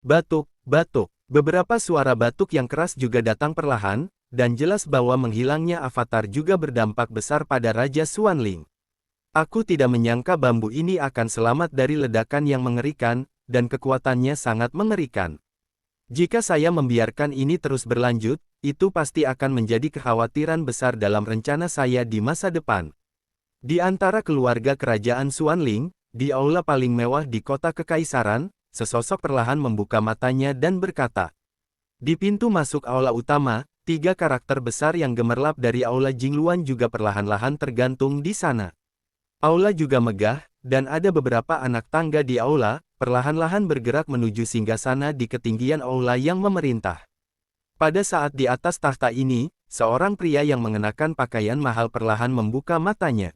Batuk, batuk. Beberapa suara batuk yang keras juga datang perlahan, dan jelas bahwa menghilangnya avatar juga berdampak besar pada Raja Xuanling. Aku tidak menyangka bambu ini akan selamat dari ledakan yang mengerikan, dan kekuatannya sangat mengerikan. Jika saya membiarkan ini terus berlanjut, itu pasti akan menjadi kekhawatiran besar dalam rencana saya di masa depan. Di antara keluarga kerajaan Xuanling, di aula paling mewah di kota kekaisaran, sesosok perlahan membuka matanya dan berkata. Di pintu masuk aula utama, 3 karakter besar yang gemerlap dari aula Jingluan juga perlahan-lahan tergantung di sana. Aula juga megah, dan ada beberapa anak tangga di aula, perlahan-lahan bergerak menuju singgasana di ketinggian aula yang memerintah. Pada saat di atas tahta ini, seorang pria yang mengenakan pakaian mahal perlahan membuka matanya.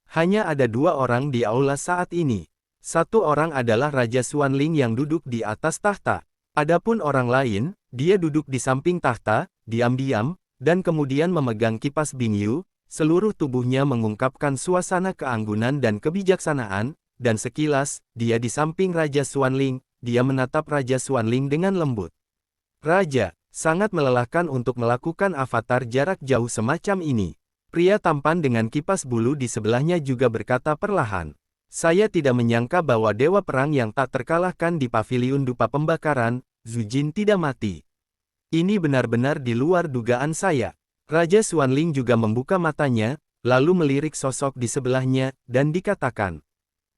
Hanya ada 2 orang di aula saat ini. Satu orang adalah Raja Xuanling yang duduk di atas tahta. Adapun orang lain, dia duduk di samping tahta, diam-diam, dan kemudian memegang kipas Bingyu, seluruh tubuhnya mengungkapkan suasana keanggunan dan kebijaksanaan, dan sekilas, dia di samping Raja Xuanling, dia menatap Raja Xuanling dengan lembut. Raja, sangat melelahkan untuk melakukan avatar jarak jauh semacam ini. Pria tampan dengan kipas bulu di sebelahnya juga berkata perlahan. Saya tidak menyangka bahwa dewa perang yang tak terkalahkan di paviliun dupa pembakaran, Zhu Jin tidak mati. Ini benar-benar di luar dugaan saya. Raja Xuanling juga membuka matanya, lalu melirik sosok di sebelahnya, dan dikatakan.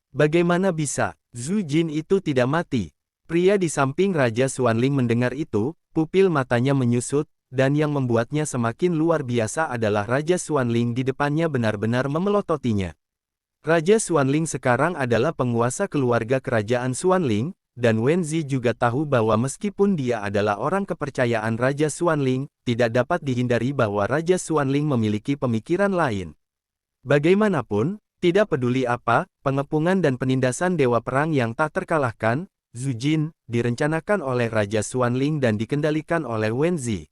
Bagaimana bisa, Zhu Jin itu tidak mati? Pria di samping Raja Xuanling mendengar itu, pupil matanya menyusut, dan yang membuatnya semakin luar biasa adalah Raja Xuanling di depannya benar-benar memelototinya. Raja Xuanling sekarang adalah penguasa keluarga kerajaan Xuanling, dan Wenzi juga tahu bahwa meskipun dia adalah orang kepercayaan Raja Xuanling, tidak dapat dihindari bahwa Raja Xuanling memiliki pemikiran lain. Bagaimanapun, tidak peduli apa, pengepungan dan penindasan dewa perang yang tak terkalahkan, Zhu Jin, direncanakan oleh Raja Xuanling dan dikendalikan oleh Wenzi.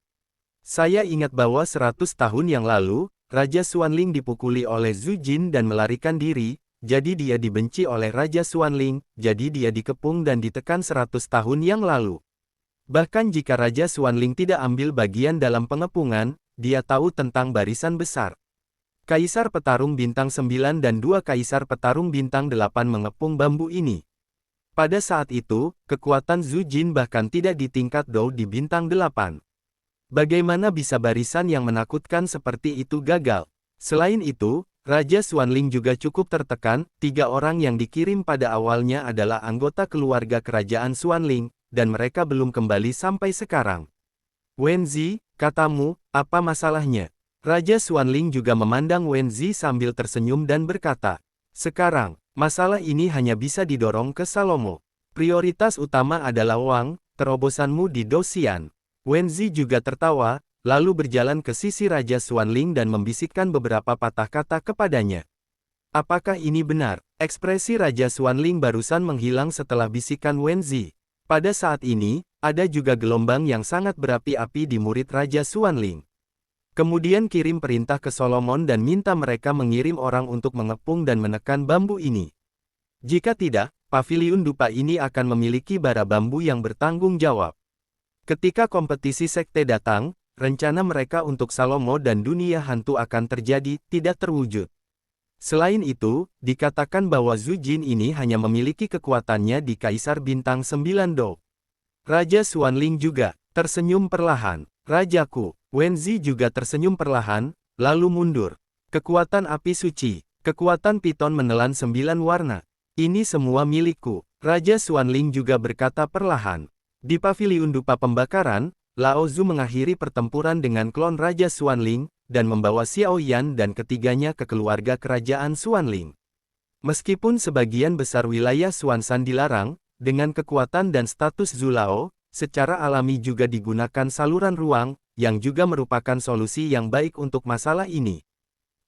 Saya ingat bahwa 100 tahun yang lalu, Raja Xuanling dipukuli oleh Zhu Jin dan melarikan diri, jadi dia dibenci oleh Raja Xuanling, jadi dia dikepung dan ditekan 100 tahun yang lalu. Bahkan jika Raja Xuanling tidak ambil bagian dalam pengepungan, dia tahu tentang barisan besar. Kaisar Petarung Bintang 9 dan 2 Kaisar Petarung Bintang 8 mengepung bambu ini. Pada saat itu, kekuatan Zhu Jin bahkan tidak di tingkat Dou di Bintang 8. Bagaimana bisa barisan yang menakutkan seperti itu gagal? Selain itu, Raja Xuanling juga cukup tertekan. 3 orang yang dikirim pada awalnya adalah anggota keluarga kerajaan Xuanling, dan mereka belum kembali sampai sekarang. Wenzi, katamu, apa masalahnya? Raja Xuanling juga memandang Wenzi sambil tersenyum dan berkata, sekarang, masalah ini hanya bisa didorong ke Salomo. Prioritas utama adalah Wang, terobosanmu di Dosian. Wenzi juga tertawa, lalu berjalan ke sisi Raja Xuanling dan membisikkan beberapa patah kata kepadanya. Apakah ini benar? Ekspresi Raja Xuanling barusan menghilang setelah bisikan Wenzi. Pada saat ini, ada juga gelombang yang sangat berapi-api di murid Raja Xuanling. Kemudian kirim perintah ke Solomon dan minta mereka mengirim orang untuk mengepung dan menekan bambu ini. Jika tidak, paviliun dupa ini akan memiliki bara bambu yang bertanggung jawab. Ketika kompetisi sekte datang, rencana mereka untuk Salomo dan dunia hantu akan terjadi, tidak terwujud. Selain itu, dikatakan bahwa Zhu Jin ini hanya memiliki kekuatannya di Kaisar Bintang 9 Dou. Raja Xuanling juga tersenyum perlahan. Rajaku, Wenzi juga tersenyum perlahan, lalu mundur. Kekuatan api suci, kekuatan piton menelan 9 warna. Ini semua milikku. Raja Xuanling juga berkata perlahan. Di paviliun dupa pembakaran, Lao Zhu mengakhiri pertempuran dengan klon Raja Xuanling, dan membawa Xiao Yan dan ketiganya ke keluarga kerajaan Xuanling. Meskipun sebagian besar wilayah Xuanzhan dilarang, dengan kekuatan dan status Zhu Lao, secara alami juga digunakan saluran ruang, yang juga merupakan solusi yang baik untuk masalah ini.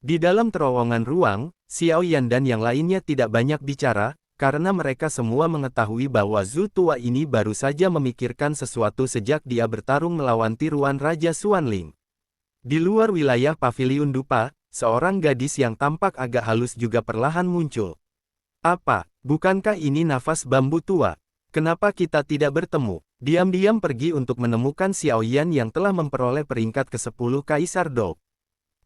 Di dalam terowongan ruang, Xiao Yan dan yang lainnya tidak banyak bicara, karena mereka semua mengetahui bahwa Zhu tua ini baru saja memikirkan sesuatu sejak dia bertarung melawan tiruan Raja Xuanling. Di luar wilayah paviliun dupa, seorang gadis yang tampak agak halus juga perlahan muncul. Apa, bukankah ini nafas bambu tua? Kenapa kita tidak bertemu? Diam-diam pergi untuk menemukan Xiao Yan yang telah memperoleh peringkat ke-10 Kaisar Dou.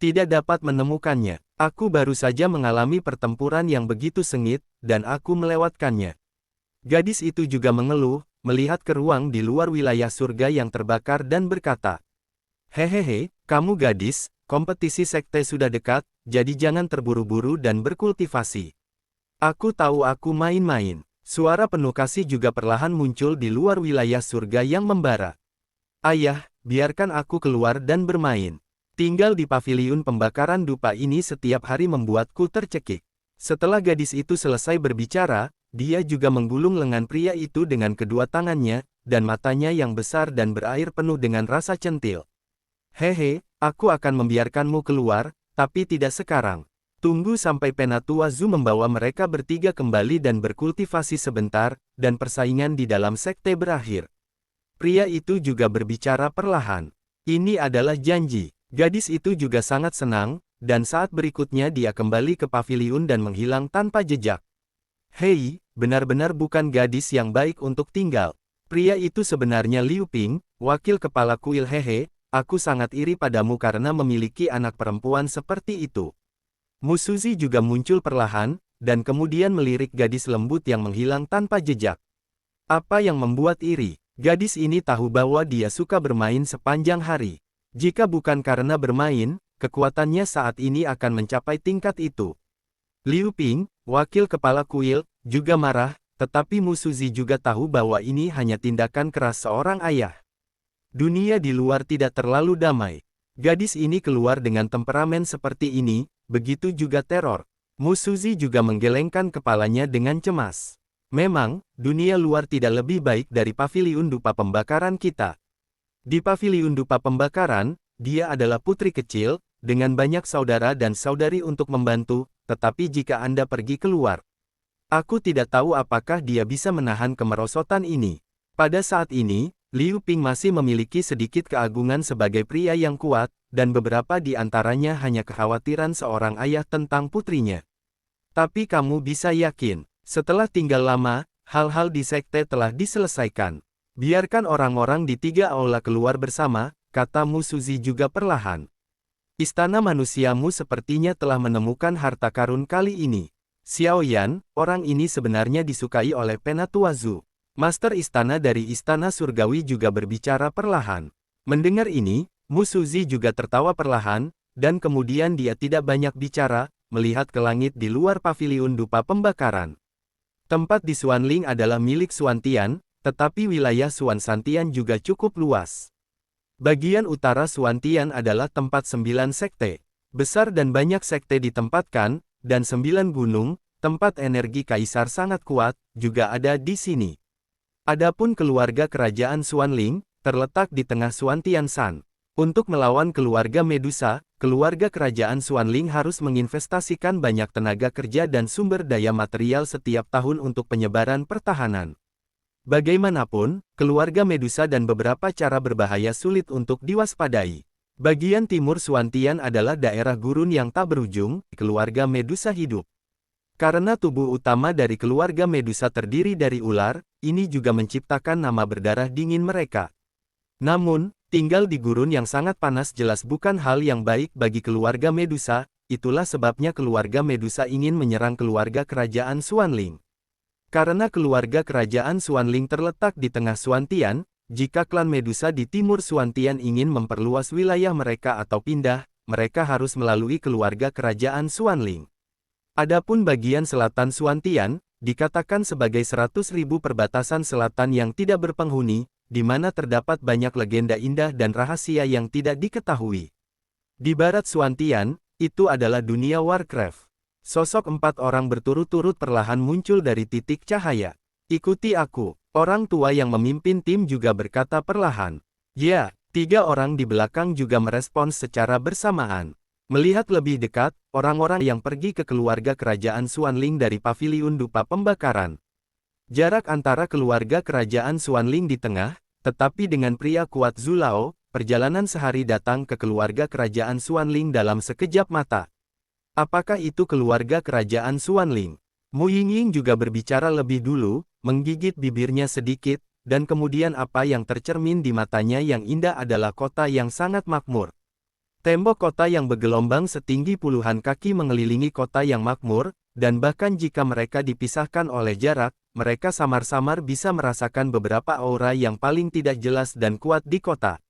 Tidak dapat menemukannya. Aku baru saja mengalami pertempuran yang begitu sengit, dan aku melewatkannya. Gadis itu juga mengeluh, melihat ke ruang di luar wilayah surga yang terbakar dan berkata, "Hehehe, kamu gadis, kompetisi sekte sudah dekat, jadi jangan terburu-buru dan berkultivasi. Aku tahu aku main-main." Suara penuh kasih juga perlahan muncul di luar wilayah surga yang membara. "Ayah, biarkan aku keluar dan bermain. Tinggal di paviliun pembakaran dupa ini setiap hari membuatku tercekik." Setelah gadis itu selesai berbicara, dia juga menggulung lengan pria itu dengan kedua tangannya, dan matanya yang besar dan berair penuh dengan rasa centil. "Hehe, aku akan membiarkanmu keluar, tapi tidak sekarang. Tunggu sampai Penatua Zu membawa mereka bertiga kembali dan berkultivasi sebentar, dan persaingan di dalam sekte berakhir." Pria itu juga berbicara perlahan. Ini adalah janji. Gadis itu juga sangat senang, dan saat berikutnya dia kembali ke paviliun dan menghilang tanpa jejak. "Hei, benar-benar bukan gadis yang baik untuk tinggal." Pria itu sebenarnya Liu Ping, wakil kepala kuil. "Hehe, aku sangat iri padamu karena memiliki anak perempuan seperti itu." Mu Suzi juga muncul perlahan, dan kemudian melirik gadis lembut yang menghilang tanpa jejak. Apa yang membuat iri? Gadis ini tahu bahwa dia suka bermain sepanjang hari. Jika bukan karena bermain, kekuatannya saat ini akan mencapai tingkat itu. Liu Ping, wakil kepala kuil, juga marah, tetapi Mu Suzi juga tahu bahwa ini hanya tindakan keras seorang ayah. Dunia di luar tidak terlalu damai. Gadis ini keluar dengan temperamen seperti ini, begitu juga teror. Mu Suzi juga menggelengkan kepalanya dengan cemas. Memang, dunia luar tidak lebih baik dari paviliun dupa pembakaran kita. Di paviliun dupa pembakaran, dia adalah putri kecil, dengan banyak saudara dan saudari untuk membantu, tetapi jika Anda pergi keluar, aku tidak tahu apakah dia bisa menahan kemerosotan ini. Pada saat ini, Liu Ping masih memiliki sedikit keagungan sebagai pria yang kuat, dan beberapa di antaranya hanya kekhawatiran seorang ayah tentang putrinya. Tapi kamu bisa yakin, setelah tinggal lama, hal-hal di sekte telah diselesaikan. Biarkan orang-orang di 3 aula keluar bersama, kata Mu Suzi juga perlahan. Istana manusiamu sepertinya telah menemukan harta karun kali ini. Xiao Yan, orang ini sebenarnya disukai oleh Penatua Zu. Master istana dari istana surgawi juga berbicara perlahan. Mendengar ini, Mu Suzi juga tertawa perlahan, dan kemudian dia tidak banyak bicara, melihat ke langit di luar paviliun dupa pembakaran. Tempat di Xuanling adalah milik Xuantian, tetapi wilayah Xuansantian juga cukup luas. Bagian utara Xuantian adalah tempat 9 sekte. Besar dan banyak sekte ditempatkan, dan 9 gunung, tempat energi kaisar sangat kuat, juga ada di sini. Adapun keluarga kerajaan Xuanling, terletak di tengah Xuantian San. Untuk melawan keluarga Medusa, keluarga kerajaan Xuanling harus menginvestasikan banyak tenaga kerja dan sumber daya material setiap tahun untuk penyebaran pertahanan. Bagaimanapun, keluarga Medusa dan beberapa cara berbahaya sulit untuk diwaspadai. Bagian timur Xuantian adalah daerah gurun yang tak berujung, keluarga Medusa hidup. Karena tubuh utama dari keluarga Medusa terdiri dari ular, ini juga menciptakan nama berdarah dingin mereka. Namun, tinggal di gurun yang sangat panas jelas bukan hal yang baik bagi keluarga Medusa, itulah sebabnya keluarga Medusa ingin menyerang keluarga kerajaan Xuanling. Karena keluarga kerajaan Xuanling terletak di tengah Xuantian, jika klan Medusa di timur Xuantian ingin memperluas wilayah mereka atau pindah, mereka harus melalui keluarga kerajaan Xuanling. Adapun bagian selatan Xuantian, dikatakan sebagai 100.000 perbatasan selatan yang tidak berpenghuni, di mana terdapat banyak legenda indah dan rahasia yang tidak diketahui. Di barat Xuantian, itu adalah dunia Warcraft. Sosok 4 orang berturut-turut perlahan muncul dari titik cahaya. "Ikuti aku." Orang tua yang memimpin tim juga berkata perlahan. Ya, 3 orang di belakang juga merespons secara bersamaan. Melihat lebih dekat, orang-orang yang pergi ke keluarga kerajaan Xuanling dari paviliun dupa pembakaran. Jarak antara keluarga kerajaan Xuanling di tengah, tetapi dengan pria kuat Zulao, perjalanan sehari datang ke keluarga kerajaan Xuanling dalam sekejap mata. Apakah itu keluarga kerajaan Xuanling? Mu Yingying juga berbicara lebih dulu, menggigit bibirnya sedikit, dan kemudian apa yang tercermin di matanya yang indah adalah kota yang sangat makmur. Tembok kota yang bergelombang setinggi puluhan kaki mengelilingi kota yang makmur, dan bahkan jika mereka dipisahkan oleh jarak, mereka samar-samar bisa merasakan beberapa aura yang paling tidak jelas dan kuat di kota.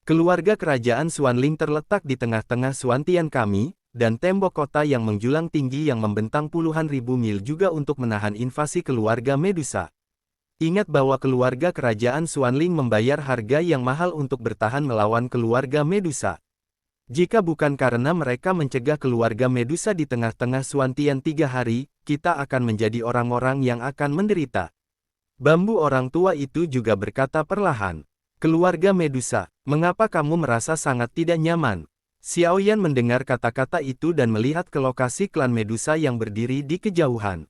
Keluarga kerajaan Xuanling terletak di tengah-tengah Xuantian kami, dan tembok kota yang menjulang tinggi yang membentang puluhan ribu mil juga untuk menahan invasi keluarga Medusa. Ingat bahwa keluarga kerajaan Xuanling membayar harga yang mahal untuk bertahan melawan keluarga Medusa. Jika bukan karena mereka mencegah keluarga Medusa di tengah-tengah Xuantian 3 hari, kita akan menjadi orang-orang yang akan menderita. Bambu orang tua itu juga berkata perlahan. Keluarga Medusa, mengapa kamu merasa sangat tidak nyaman? Xiaoyan mendengar kata-kata itu dan melihat ke lokasi klan Medusa yang berdiri di kejauhan.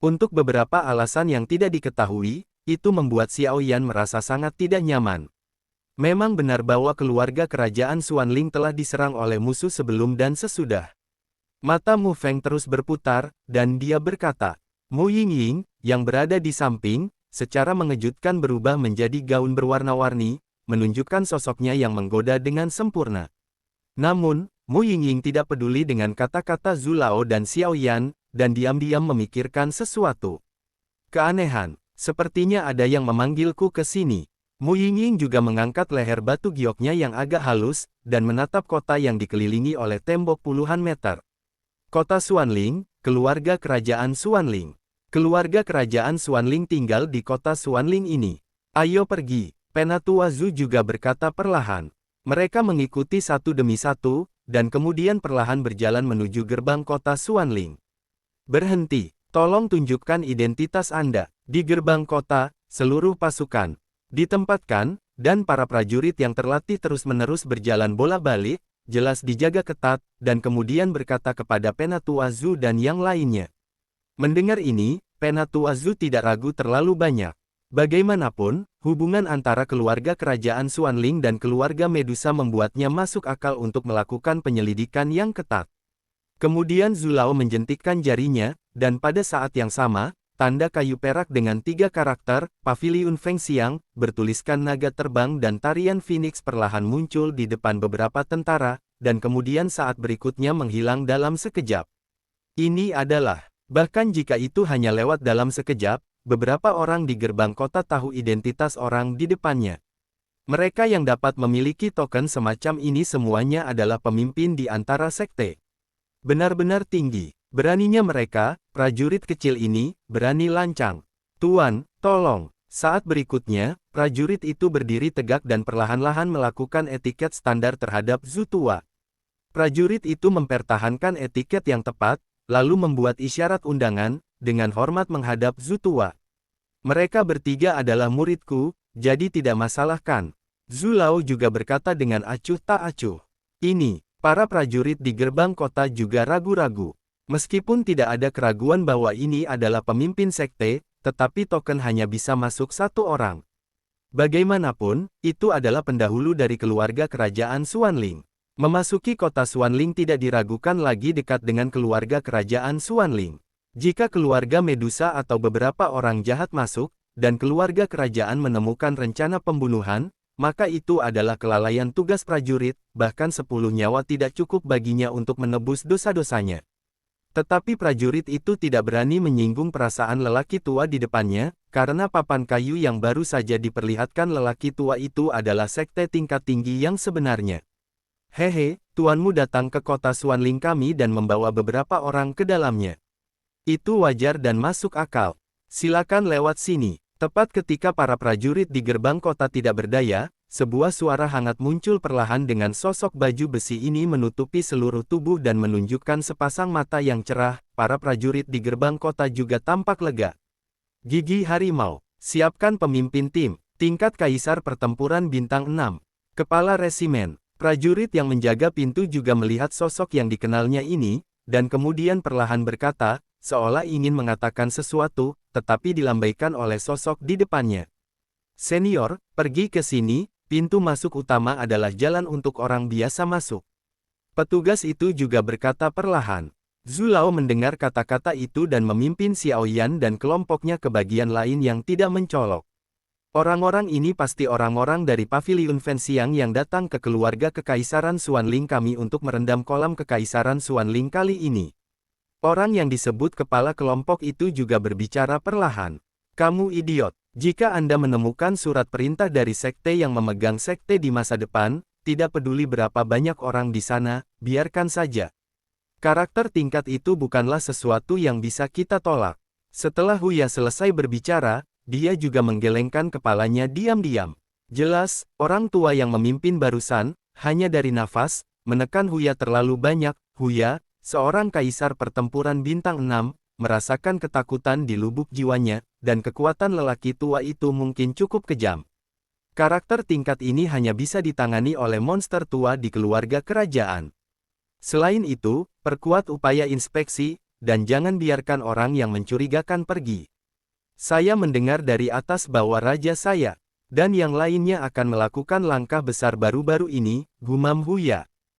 Untuk beberapa alasan yang tidak diketahui, itu membuat Xiaoyan merasa sangat tidak nyaman. Memang benar bahwa keluarga kerajaan Xuanling telah diserang oleh musuh sebelum dan sesudah. Mata Mu Feng terus berputar, dan dia berkata, Mu Yingying, yang berada di samping, secara mengejutkan berubah menjadi gaun berwarna-warni, menunjukkan sosoknya yang menggoda dengan sempurna. Namun, Mu Yingying tidak peduli dengan kata-kata Zulao dan Xiaoyan, dan diam-diam memikirkan sesuatu. Keanehan, sepertinya ada yang memanggilku ke sini. Mu Yingying juga mengangkat leher batu gioknya yang agak halus, dan menatap kota yang dikelilingi oleh tembok puluhan meter. Kota Xuanling, keluarga kerajaan Xuanling. Keluarga kerajaan Xuanling tinggal di kota Xuanling ini. Ayo pergi, Penatua Zhu juga berkata perlahan. Mereka mengikuti satu demi satu, dan kemudian perlahan berjalan menuju gerbang kota Xuanling. Berhenti, tolong tunjukkan identitas Anda. Di gerbang kota, seluruh pasukan ditempatkan, dan para prajurit yang terlatih terus-menerus berjalan bolak-balik, jelas dijaga ketat, dan kemudian berkata kepada Penatua Zhu dan yang lainnya. Mendengar ini, Penatua Zhu tidak ragu terlalu banyak. Bagaimanapun, hubungan antara keluarga kerajaan Xuanling dan keluarga Medusa membuatnya masuk akal untuk melakukan penyelidikan yang ketat. Kemudian Zulao menjentikkan jarinya, dan pada saat yang sama, tanda kayu perak dengan 3 karakter, Paviliun Feng Xiang, bertuliskan naga terbang dan tarian Phoenix perlahan muncul di depan beberapa tentara, dan kemudian saat berikutnya menghilang dalam sekejap. Ini adalah, bahkan jika itu hanya lewat dalam sekejap, beberapa orang di gerbang kota tahu identitas orang di depannya. Mereka yang dapat memiliki token semacam ini semuanya adalah pemimpin di antara sekte. Benar-benar tinggi. Beraninya mereka, prajurit kecil ini, berani lancang. Tuan, tolong. Saat berikutnya, prajurit itu berdiri tegak dan perlahan-lahan melakukan etiket standar terhadap Zhu tua. Prajurit itu mempertahankan etiket yang tepat, lalu membuat isyarat undangan, dengan hormat menghadap Zhu tua. Mereka bertiga adalah muridku, jadi tidak masalah kan? Zhu Lao juga berkata dengan acuh tak acuh. Ini, para prajurit di gerbang kota juga ragu-ragu. Meskipun tidak ada keraguan bahwa ini adalah pemimpin sekte, tetapi token hanya bisa masuk 1 orang. Bagaimanapun, itu adalah pendahulu dari keluarga kerajaan Xuanling. Memasuki kota Xuanling tidak diragukan lagi dekat dengan keluarga kerajaan Xuanling. Jika keluarga Medusa atau beberapa orang jahat masuk, dan keluarga kerajaan menemukan rencana pembunuhan, maka itu adalah kelalaian tugas prajurit, bahkan 10 nyawa tidak cukup baginya untuk menebus dosa-dosanya. Tetapi prajurit itu tidak berani menyinggung perasaan lelaki tua di depannya, karena papan kayu yang baru saja diperlihatkan lelaki tua itu adalah sekte tingkat tinggi yang sebenarnya. Hehe, tuanmu datang ke kota Xuanling kami dan membawa beberapa orang ke dalamnya. Itu wajar dan masuk akal. Silakan lewat sini. Tepat ketika para prajurit di gerbang kota tidak berdaya, sebuah suara hangat muncul perlahan dengan sosok baju besi ini menutupi seluruh tubuh dan menunjukkan sepasang mata yang cerah. Para prajurit di gerbang kota juga tampak lega. Gigi harimau, siapkan pemimpin tim, tingkat kaisar pertempuran bintang 6. Kepala resimen, prajurit yang menjaga pintu juga melihat sosok yang dikenalnya ini, dan kemudian perlahan berkata, seolah ingin mengatakan sesuatu, tetapi dilambaikan oleh sosok di depannya. Senior, pergi ke sini. Pintu masuk utama adalah jalan untuk orang biasa masuk. Petugas itu juga berkata perlahan. Zulao mendengar kata-kata itu dan memimpin Xiaoyan dan kelompoknya ke bagian lain yang tidak mencolok. Orang-orang ini pasti orang-orang dari Paviliun Fenxiang yang datang ke keluarga Kekaisaran Xuanling kami untuk merendam kolam Kekaisaran Xuanling kali ini. Orang yang disebut kepala kelompok itu juga berbicara perlahan. Kamu idiot. Jika Anda menemukan surat perintah dari sekte yang memegang sekte di masa depan, tidak peduli berapa banyak orang di sana, biarkan saja. Karakter tingkat itu bukanlah sesuatu yang bisa kita tolak. Setelah Huya selesai berbicara, dia juga menggelengkan kepalanya diam-diam. Jelas, orang tua yang memimpin barusan, hanya dari nafas, menekan Huya terlalu banyak. Huya, seorang kaisar pertempuran bintang 6, merasakan ketakutan di lubuk jiwanya, dan kekuatan lelaki tua itu mungkin cukup kejam. Karakter tingkat ini hanya bisa ditangani oleh monster tua di keluarga kerajaan. Selain itu, perkuat upaya inspeksi, dan jangan biarkan orang yang mencurigakan pergi. Saya mendengar dari atas bahwa raja saya, dan yang lainnya akan melakukan langkah besar baru-baru ini, gumam Huya.